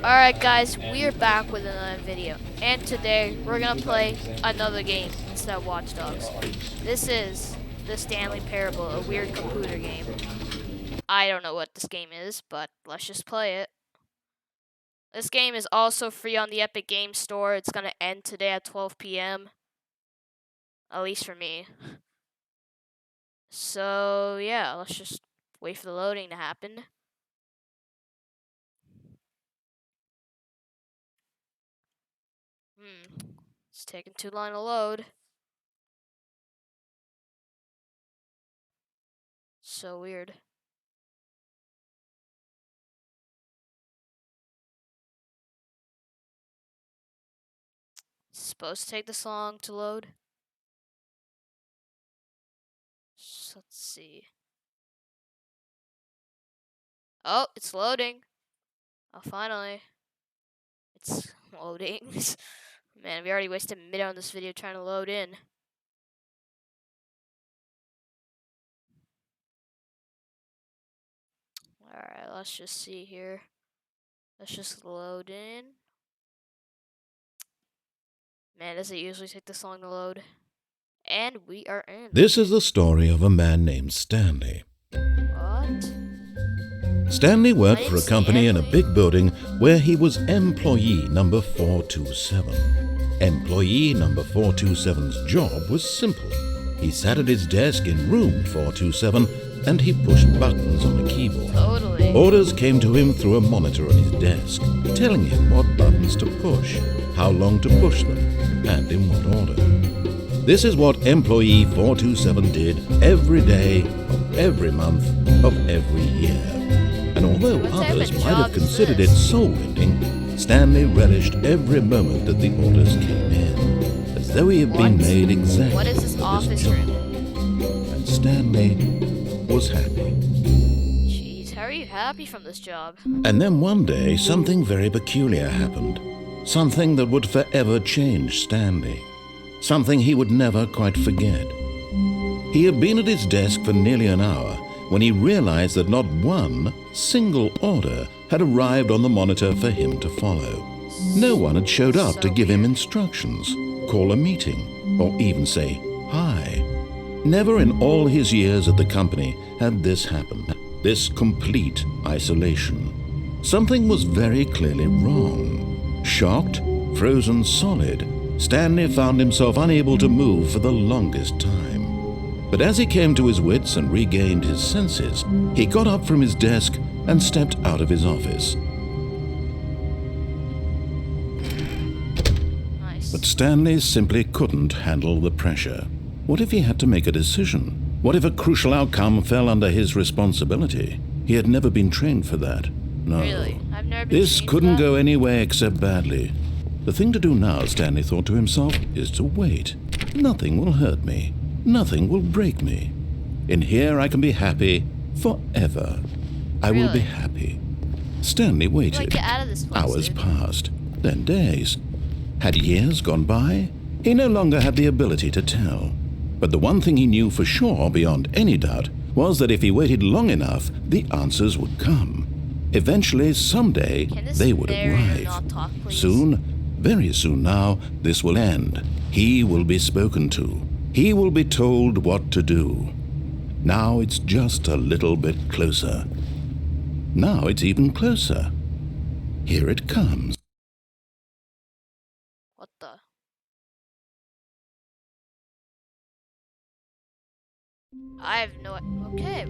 Alright guys, we're back with another video, and today we're gonna play another game instead of Watch Dogs. This is the Stanley Parable, a weird computer game. I don't know what this game is, but let's just play it. This game is also free on the Epic Games Store. It's gonna end today at 12 p.m. At least for me. So yeah, let's just wait for the loading to happen. It's taking too long to load. So weird. It's supposed to take this long to load. So let's see. Oh, it's loading. Oh, finally. It's loading. Man, we already wasted a minute on this video trying to load in. Alright, let's just see here. Let's just load in. Man, does it usually take this long to load? And we are in. This is the story of a man named Stanley. What? Stanley worked for a company in a big building where he was employee number 427. Employee number 427's job was simple. He sat at his desk in room 427 and he pushed buttons on the keyboard. Totally. Orders came to him through a monitor on his desk, telling him what buttons to push, how long to push them, and in what order. This is what employee 427 did every day of every month of every year. And although others might have considered it soul-winning, Stanley relished every moment that the orders came in, as though he had been made exactly What is this office job. room? And Stanley was happy. Jeez, how are you happy from this job? And then one day, something very peculiar happened. Something that would forever change Stanley. Something he would never quite forget. He had been at his desk for nearly an hour when he realized that not one single order had arrived on the monitor for him to follow. No one had showed up to give him instructions, call a meeting, or even say hi. Never in all his years at the company had this happened, this complete isolation. Something was very clearly wrong. Shocked, frozen solid, Stanley found himself unable to move for the longest time. But as he came to his wits and regained his senses, he got up from his desk and stepped out of his office. Nice. But Stanley simply couldn't handle the pressure. What if he had to make a decision? What if a crucial outcome fell under his responsibility? He had never been trained for that. No. Really? I've never been This trained for couldn't that? go any way except badly. The thing to do now, Stanley thought to himself, is to wait. Nothing will hurt me. Nothing will break me. In here I can be happy forever. I will be Really? happy. Stanley waited. Like, get out of this place, Hours dude. passed, then days. Had years gone by? He no longer had the ability to tell. But the one thing he knew for sure, beyond any doubt, was that if he waited long enough, the answers would come. Eventually, someday, Can this they would narrator arrive. not talk, please? Soon, very soon now, this will end. He will be spoken to. He will be told what to do. Now it's just a little bit closer. Now it's even closer. Here it comes. What the? I have no. Okay,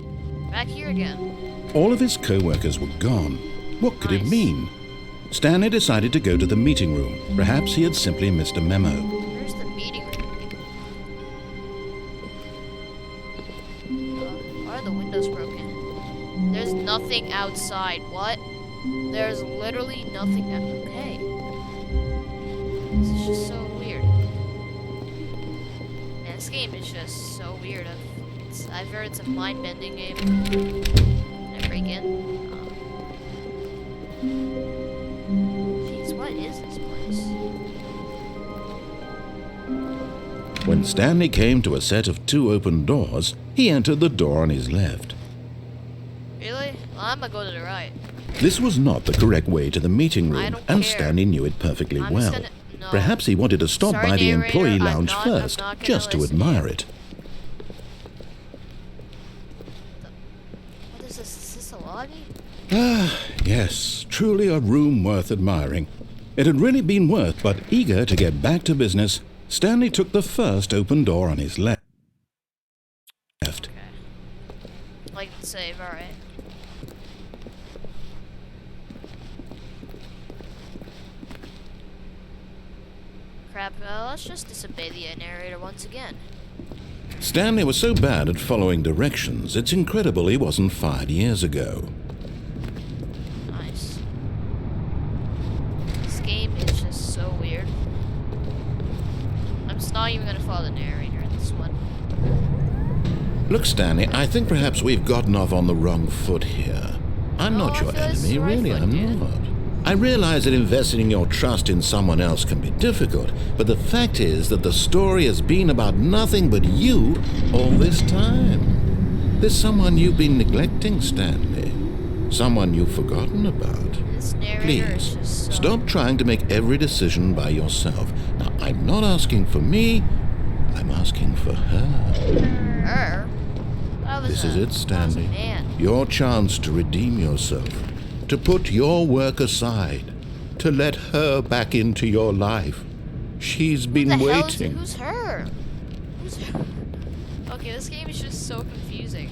back here again. All of his co-workers were gone. What could it Nice. mean? Stanley decided to go to the meeting room. Perhaps he had simply missed a memo. Where's the meeting room? Why are the windows broken? There's nothing outside. What? There's literally nothing. Okay. This is just so weird. Man, this game is just so weird. I've heard it's a mind-bending game. Can I break in? Jeez, what is this place? When Stanley came to a set of 2 open doors, he entered the door on his left. Really? Well, I'm gonna go to the right. This was not the correct way to the meeting I room, don't and care. Stanley knew it perfectly I'm well. just gonna- no. Perhaps he wanted to stop Sorry, by the narrator, employee I'm lounge not first, gonna just to listen. admire it. What is this? Is this a lobby? Ah, yes, truly a room worth admiring. It had really been worth, but eager to get back to business, Stanley took the first open door on his left. Okay. Like the save, alright. Crap, let's just disobey the narrator once again. Stanley was so bad at following directions, it's incredible he wasn't fired years ago. Nice. This game is just so weird. I'm just not even gonna follow the narrator in this one. Look, Stanley, I think perhaps we've gotten off on the wrong foot here. I'm No, not I your feel this is enemy, the right really, foot, I'm dude. not. I realize that investing your trust in someone else can be difficult, but the fact is that the story has been about nothing but you all this time. There's someone you've been neglecting, Stanley. Someone you've forgotten about. This narrator is Please, just so... stop trying to make every decision by yourself. Now, I'm not asking for me, I'm asking for her. Her? That was This a- is it, that was a Stanley. man. Your chance to redeem yourself, to put your work aside, to let her back into your life. She's been Who the hell is it? waiting. Who's her? Who's her? Okay, this game is just so confusing.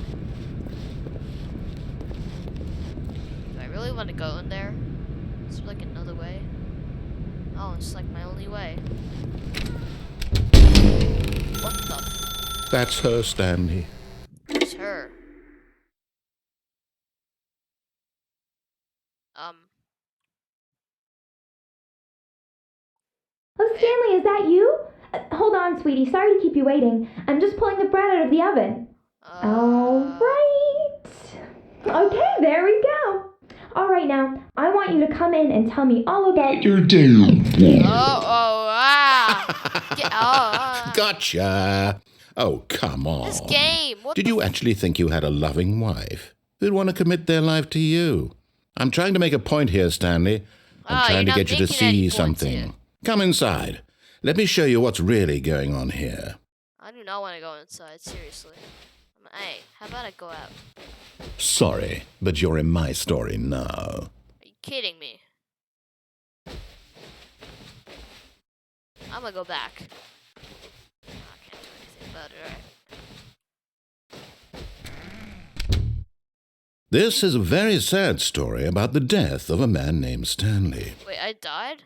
Do I really want to go in there? Is there like another way? Oh, it's like my only way. What the That's her, Stanley. Who's her? Oh, Stanley, is that you? Hold on, sweetie. Sorry to keep you waiting. I'm just pulling the bread out of the oven. All right. Okay, there we go. All right, now, I want you to come in and tell me all about your day. Gotcha. Oh, come on. This game. What Did the you actually think you had a loving wife who'd want to commit their life to you? I'm trying to make a point here, Stanley. I'm trying to you're get you not to making any see points something. here. Come inside. Let me show you what's really going on here. I do not want to go inside, seriously. Hey, how about I go out? Sorry, but you're in my story now. Are you kidding me? I'm gonna go back. I can't do anything about it, alright. This is a very sad story about the death of a man named Stanley. Wait, I died?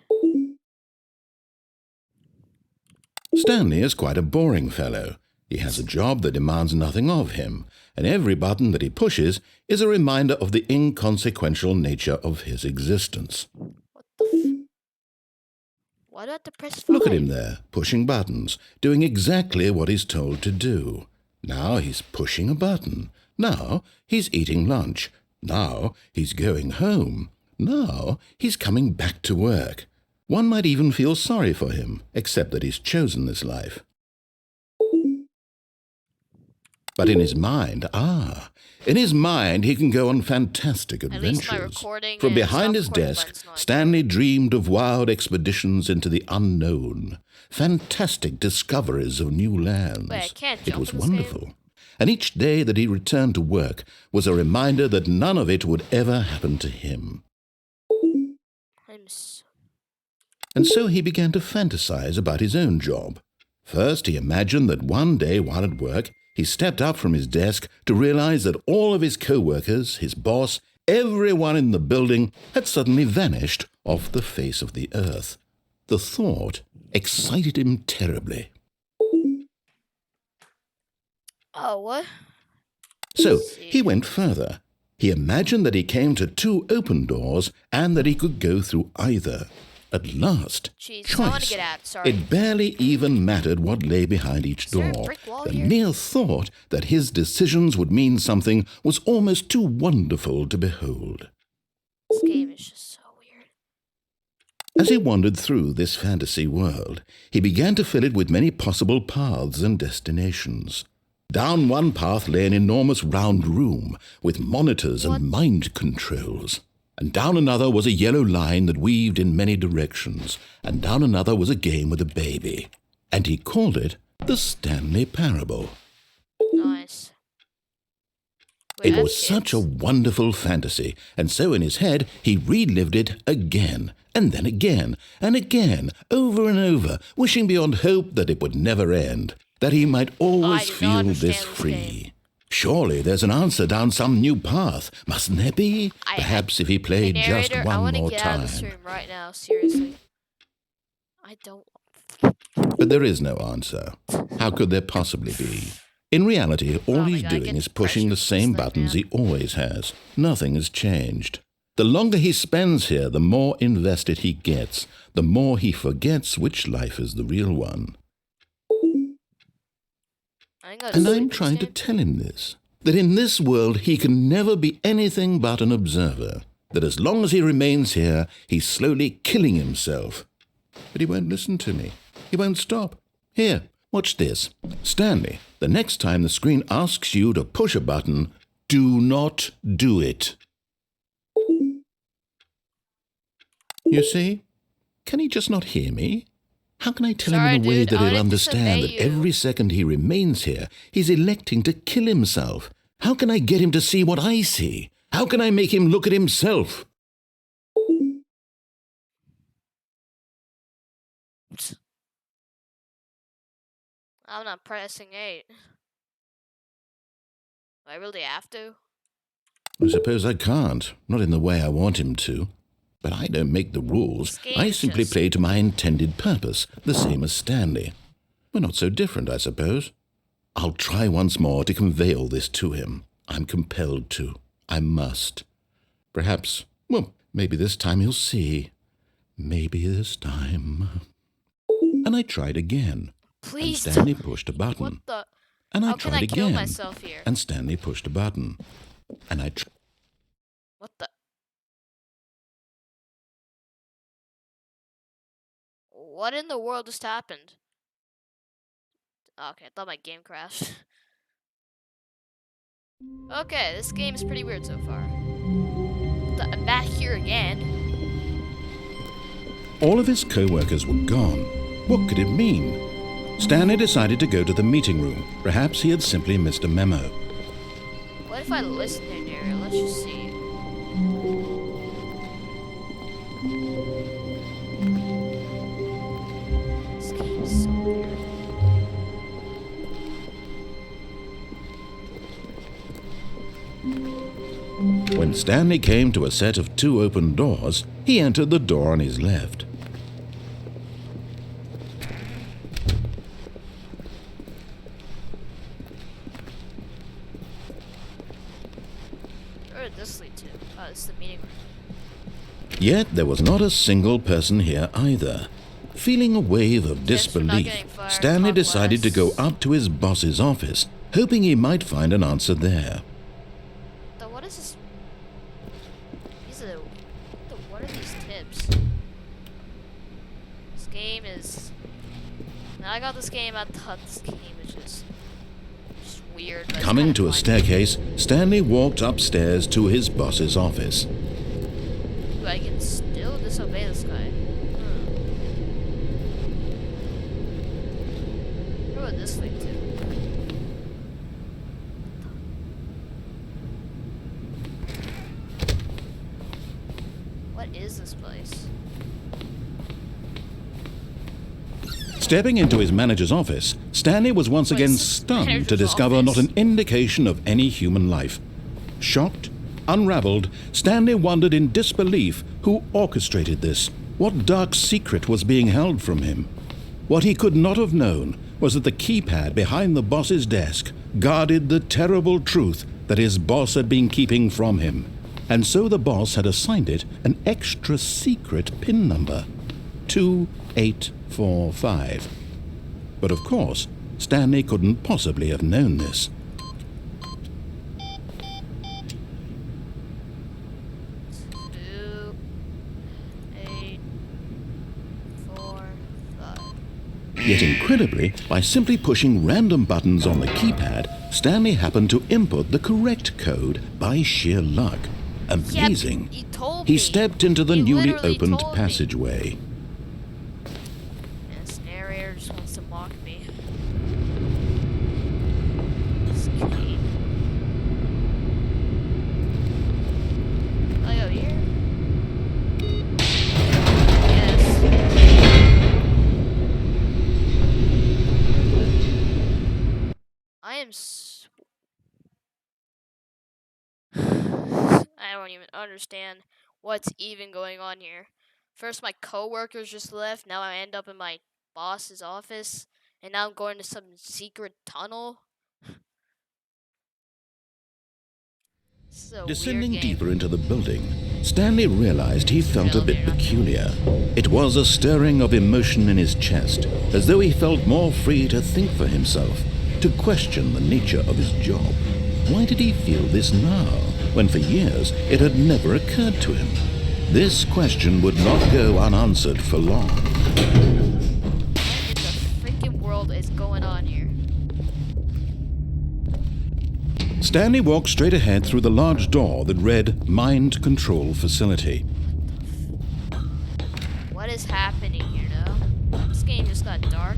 Stanley is quite a boring fellow. He has a job that demands nothing of him, and every button that he pushes is a reminder of the inconsequential nature of his existence. What the Why do I have to press 5? Look at him there, pushing buttons, doing exactly what he's told to do. Now he's pushing a button. Now he's eating lunch. Now he's going home. Now he's coming back to work. One might even feel sorry for him, except that he's chosen this life. But in his mind, he can go on fantastic At least my adventures. recording From and behind his self-recording desk, button's not- Stanley dreamed of wild expeditions into the unknown, fantastic discoveries of new lands. Wait, I can't It jump was in this game? wonderful. And each day that he returned to work was a reminder that none of it would ever happen to him. And so he began to fantasize about his own job. First, he imagined that one day while at work, he stepped up from his desk to realize that all of his co-workers, his boss, everyone in the building had suddenly vanished off the face of the earth. The thought excited him terribly. Oh, what? So he went further. He imagined that he came to 2 open doors and that he could go through either. At last, Jeez, I want to get out, sorry. It barely even mattered what lay behind each there a door. brick wall The here? mere thought that his decisions would mean something was almost too wonderful to behold. This game is just so weird. As he wandered through this fantasy world, he began to fill it with many possible paths and destinations. Down one path lay an enormous round room with monitors and mind controls. And down another was a yellow line that weaved in many directions, and down another was a game with a baby. And he called it the Stanley Parable. Nice. Wait, It was such a wonderful fantasy, and so in his head he relived it again, and then again, and again, over and over, wishing beyond hope that it would never end, that he might always feel this free. Surely there's an answer down some new path, mustn't there be? Perhaps if he played just one more time. I want to get out of this room right now, seriously. I don't... But there is no answer. How could there possibly be? In reality, all he's doing is pushing the same buttons he always has. Nothing has changed. The longer he spends here, the more invested he gets, the more he forgets which life is the real one. And I'm trying to tell him this, that in this world he can never be anything but an observer, that as long as he remains here, he's slowly killing himself. But he won't listen to me. He won't stop. Here, watch this. Stanley, the next time the screen asks you to push a button, do not do it. You see? Can he just not hear me? How can I tell him in a way that he'll understand that every second he remains here, he's electing to kill himself? How can I get him to see what I see? How can I make him look at himself? I'm not pressing 8. Do I really have to? I suppose I can't. Not in the way I want him to. But I don't make the rules. I simply play to my intended purpose, the same as Stanley. We're not so different, I suppose. I'll try once more to convey all this to him. I'm compelled to. I must. Perhaps, well, maybe this time he'll see. Maybe this time. And I tried again. Please. And Stanley pushed a button. What the? And I tried again. Kill myself here? And Stanley pushed a button. And I What the? What in the world just happened? Okay, I thought my game crashed. Okay, this game is pretty weird so far. I'm back here again. All of his co-workers were gone. What could it mean? Stanley decided to go to the meeting room. Perhaps he had simply missed a memo. What if I listen in here? Let's just see. This game is so weird. When Stanley came to a set of 2 open doors, he entered the door on his left. Where did this lead to? Oh, it's the meeting room. Yet there was not a single person here either. Feeling a wave of disbelief, Stanley decided to go up to his boss's office, hoping he might find an answer there. What is this? What are these tips? This game is... Now I got this game, I thought this game was just weird. Coming to a staircase, Stanley walked upstairs to his boss's office. Ooh, I can still disobey this guy. Where would this lead to? What is this place? Stepping into his manager's office, Stanley was once again stunned to discover not an indication of any human life. Shocked, unraveled, Stanley wondered in disbelief who orchestrated this, what dark secret was being held from him. What he could not have known was that the keypad behind the boss's desk guarded the terrible truth that his boss had been keeping from him. And so the boss had assigned it an extra secret PIN number, 2845. But of course, Stanley couldn't possibly have known this. 2, 8, 4, 5. Yet incredibly, by simply pushing random buttons on the keypad, Stanley happened to input the correct code by sheer luck. Amazing. Yep, you told he me. stepped into the He newly literally opened told me. passageway. And this narrator just wants to mock me. This game. I go here? Yes. I am I don't even understand what's even going on here. First, my coworkers just left. Now I end up in my boss's office, and now I'm going to some secret tunnel. This is a weird Descending game. deeper into the building, Stanley realized he felt a bit peculiar. It was a stirring of emotion in his chest, as though he felt more free to think for himself, to question the nature of his job. Why did he feel this now, when for years it had never occurred to him? This question would not go unanswered for long. What in the freaking world is going on here? Stanley walked straight ahead through the large door that read Mind Control Facility. What is happening here now? This game just got dark.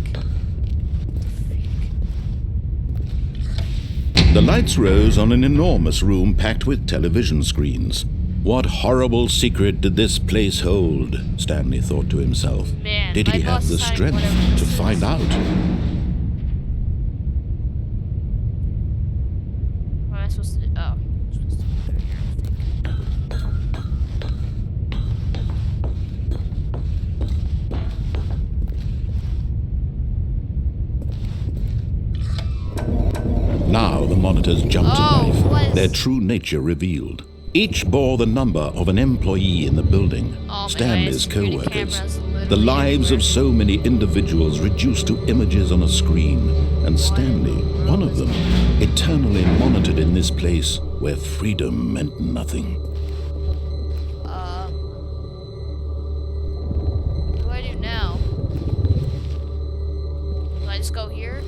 The lights rose on an enormous room packed with television screens. What horrible secret did this place hold? Stanley thought to himself. Man, did he my have boss the is having strength whatever to this find is. out? What am I supposed to do? Oh. I'm supposed to go here, I think. Now the monitors jumped to Oh, what life, is- their true nature revealed. Each bore the number of an employee in the building, Oh, man, Stanley's security co-workers. cameras literally The lives of everywhere. so many individuals reduced to images on a screen, and Stanley, one of them, eternally monitored in this place where freedom meant nothing. What do I do now? Do I just go here?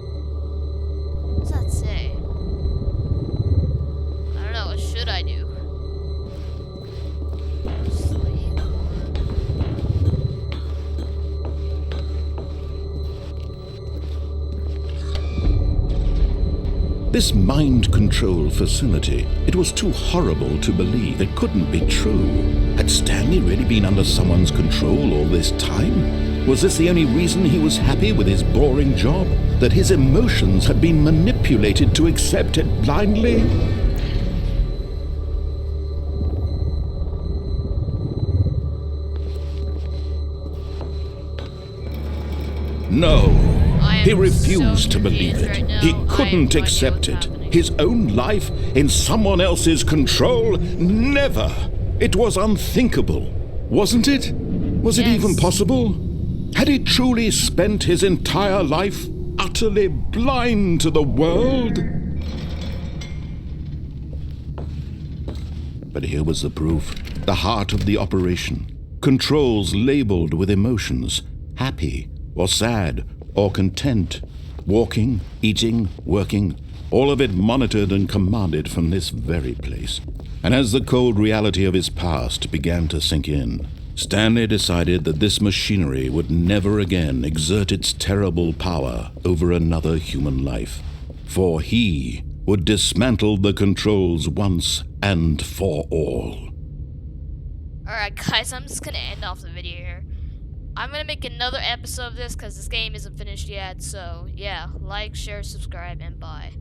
What does that say? I don't know. What should I do? Sleep? This mind control facility, it was too horrible to believe. It couldn't be true. Had Stanley really been under someone's control all this time? Was this the only reason he was happy with his boring job? That his emotions had been manipulated to accept it blindly? No. I am He refused so to believe confused it. right now. He I have couldn't no idea accept what's it. happening. His own life in someone else's control? Never. It was unthinkable. Wasn't it? Was it Yes. even possible? Had he truly spent his entire life utterly blind to the world? But here was the proof. The heart of the operation. Controls labeled with emotions. Happy or sad or content. Walking, eating, working. All of it monitored and commanded from this very place. And as the cold reality of his past began to sink in, Stanley decided that this machinery would never again exert its terrible power over another human life. For he would dismantle the controls once and for all. Alright guys, I'm just gonna end off the video here. I'm gonna make another episode of this because this game isn't finished yet, so yeah, like, share, subscribe, and bye.